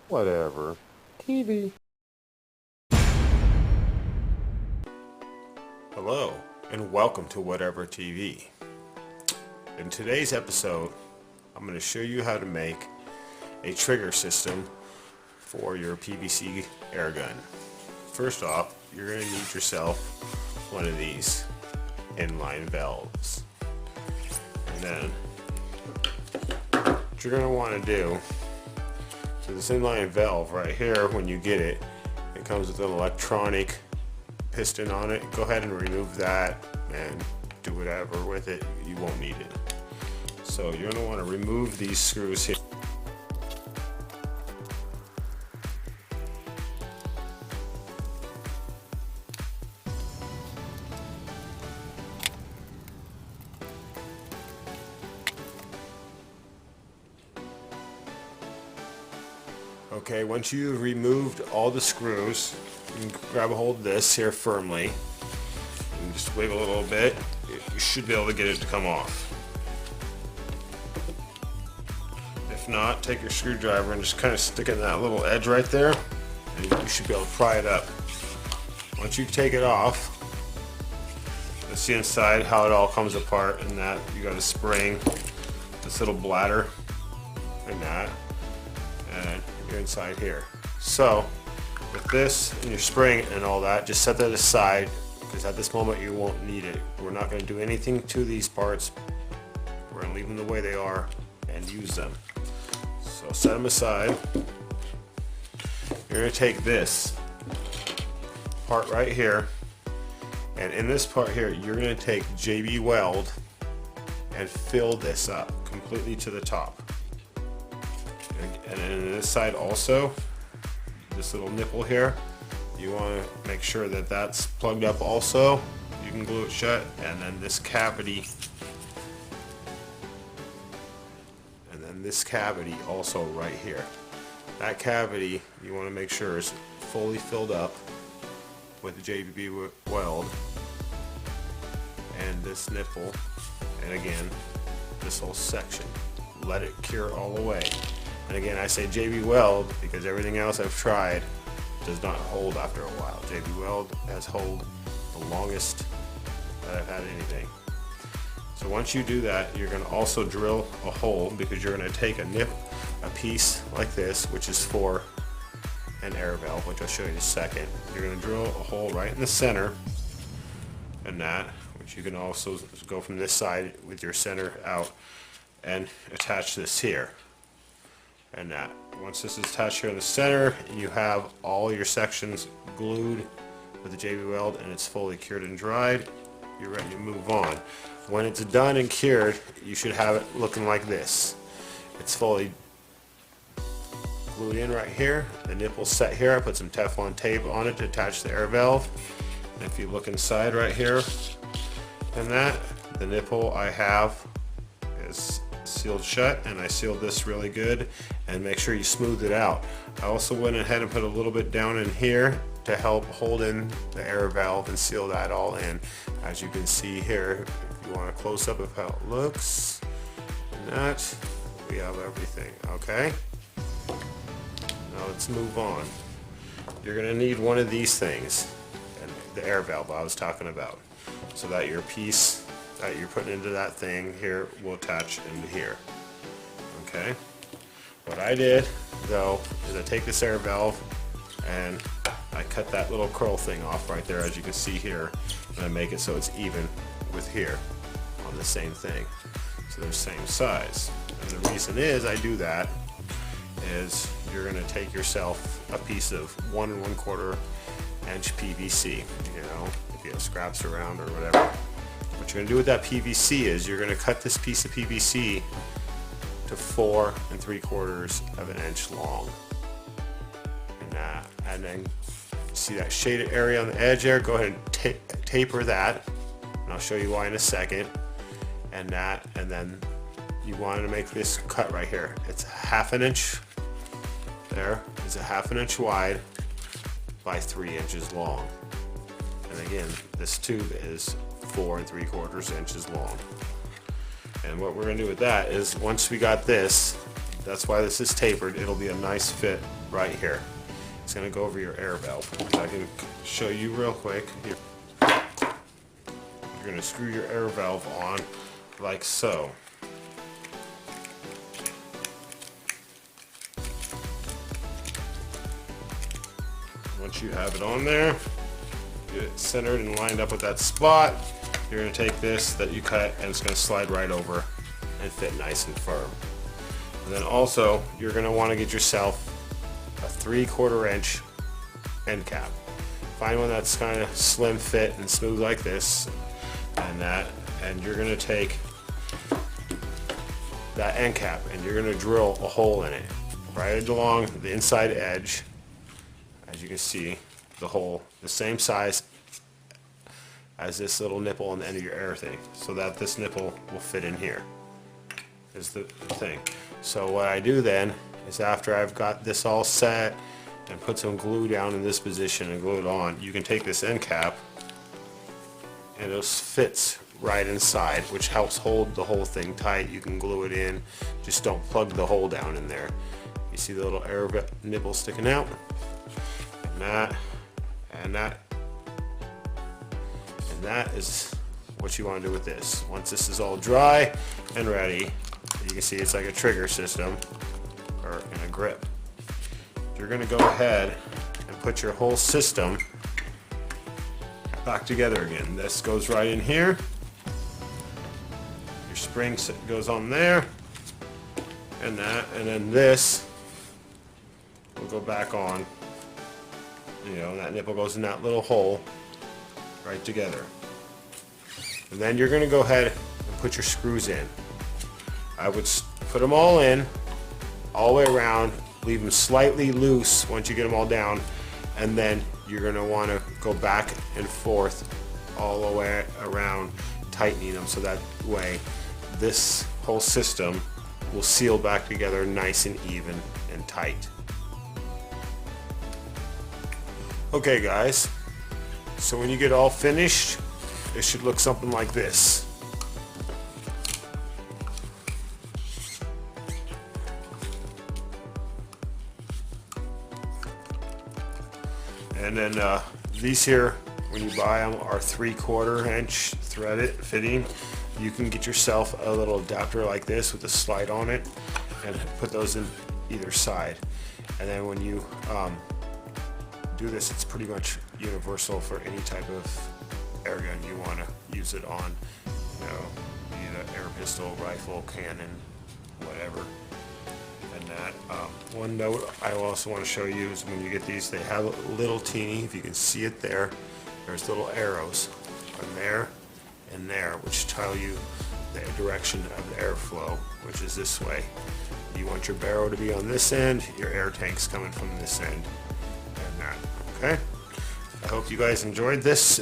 Whatever. TV. Hello, and welcome to Whatever TV. In today's episode, I'm going to show you how to make a trigger system for your PVC air gun. First off, you're going to need yourself one of these inline valves. And then, what you're going to want to do, so this inline valve right here, when you get it, it comes with an electronic piston on it. Go ahead and remove that and do whatever with it. You won't need it. So you're going to want to remove these screws here. Okay, once you've removed all the screws, you can grab a hold of this here firmly and just wiggle it a little bit. You should be able to get it to come off. If not, take your screwdriver and just kind of stick it in that little edge right there, and you should be able to pry it up. Once you take it off, you'll see inside how it all comes apart, and that you got a spring, this little bladder, and that, and you're inside here. So with this and your spring and all that, just set that aside, because at this moment you won't need it. We're not going to do anything to these parts. We're going to leave them the way they are and use them. So set them aside. You're going to take this part right here, and in this part here you're going to take JB Weld and fill this up completely to the top. And then on this side also, this little nipple here, you want to make sure that that's plugged up also. You can glue it shut. And then this cavity, also right here. That cavity you want to make sure is fully filled up with the JB Weld and this nipple, and again this whole section. Let it cure all the way. And again, I say JB Weld because everything else I've tried does not hold after a while. JB Weld has held the longest that I've had anything. So once you do that, you're going to also drill a hole, because you're going to take a piece like this, which is for an air valve, which I'll show you in a second. You're going to drill a hole right in the center, and that, which you can also go from this side with your center out and attach this here. And that, once this is attached here in the center, you have all your sections glued with the JB Weld and it's fully cured and dried, you're ready to move on. When it's done and cured, you should have it looking like this. It's fully glued in right here. The nipple's set here. I put some Teflon tape on it to attach the air valve. And if you look inside right here, and that, the nipple I have is sealed shut, and I sealed this really good, and make sure you smooth it out. I also went ahead and put a little bit down in here to help hold in the air valve and seal that all in. As you can see here, if you want a close-up of how it looks, and that, we have everything. Okay, now let's move on. You're gonna need one of these things, and the air valve I was talking about, so that your piece that you're putting into that thing here will attach into here. Okay, what I did though is I take this air valve and I cut that little curl thing off right there, as you can see here, and I make it so it's even with here on the same thing, so they're same size. And the reason is I do that is you're going to take yourself a piece of 1 1/4 inch PVC, you know, if you have scraps around or whatever. What you're going to do with that PVC is you're going to cut this piece of PVC to 4 3/4 inch long, and then see that shaded area on the edge there, go ahead and taper that, and I'll show you why in a second. And that, and then you want to make this cut right here. It's 1/2 inch there, it's 1/2 inch wide by 3 inches long, and again this tube is 4 3/4 inches long. And what we're going to do with that is, once we got this, That's why this is tapered. It'll be a nice fit right here. It's going to go over your air valve. I can show you real quick. You're going to screw your air valve on like so. Once you have it on there, get it centered and lined up with that spot, you're going to take this that you cut and it's going to slide right over and fit nice and firm. And then also, you're going to want to get yourself a 3/4 inch end cap. Find one that's kind of slim fit and smooth like this and that, and you're going to take that end cap and you're going to drill a hole in it right along the inside edge. As you can see, the hole the same size as this little nipple on the end of your air thing, so that this nipple will fit in here is the thing. So what I do then is, after I've got this all set and put some glue down in this position and glue it on, you can take this end cap and it fits right inside, which helps hold the whole thing tight. You can glue it in, just don't plug the hole down in there. You see the little air nipple sticking out, and that, and that, and that is what you want to do with this. Once this is all dry and ready, you can see it's like a trigger system or in a grip. You're going to go ahead and put your whole system back together again. This goes right in here. Your spring goes on there, and that, and then this will go back on. You know, that nipple goes in that little hole right together. And then you're going to go ahead and put your screws in. I would put them all in, all the way around, leave them slightly loose once you get them all down, and then you're going to want to go back and forth all the way around, tightening them so that way this whole system will seal back together nice and even and tight. Okay guys, so when you get all finished, it should look something like this. And then these here, when you buy them, are 3/4 inch threaded fitting. You can get yourself a little adapter like this with a slide on it and put those in either side. And then when you do this, it's pretty much universal for any type of air gun you want to use it on. You know, be it an air pistol, rifle, cannon, whatever. And that one note I also want to show you is, when you get these, they have a little teeny, if you can see it there, there's little arrows on there and there, which tell you the direction of the airflow, which is this way. You want your barrel to be on this end, your air tank's coming from this end, and that. Okay? I hope you guys enjoyed this.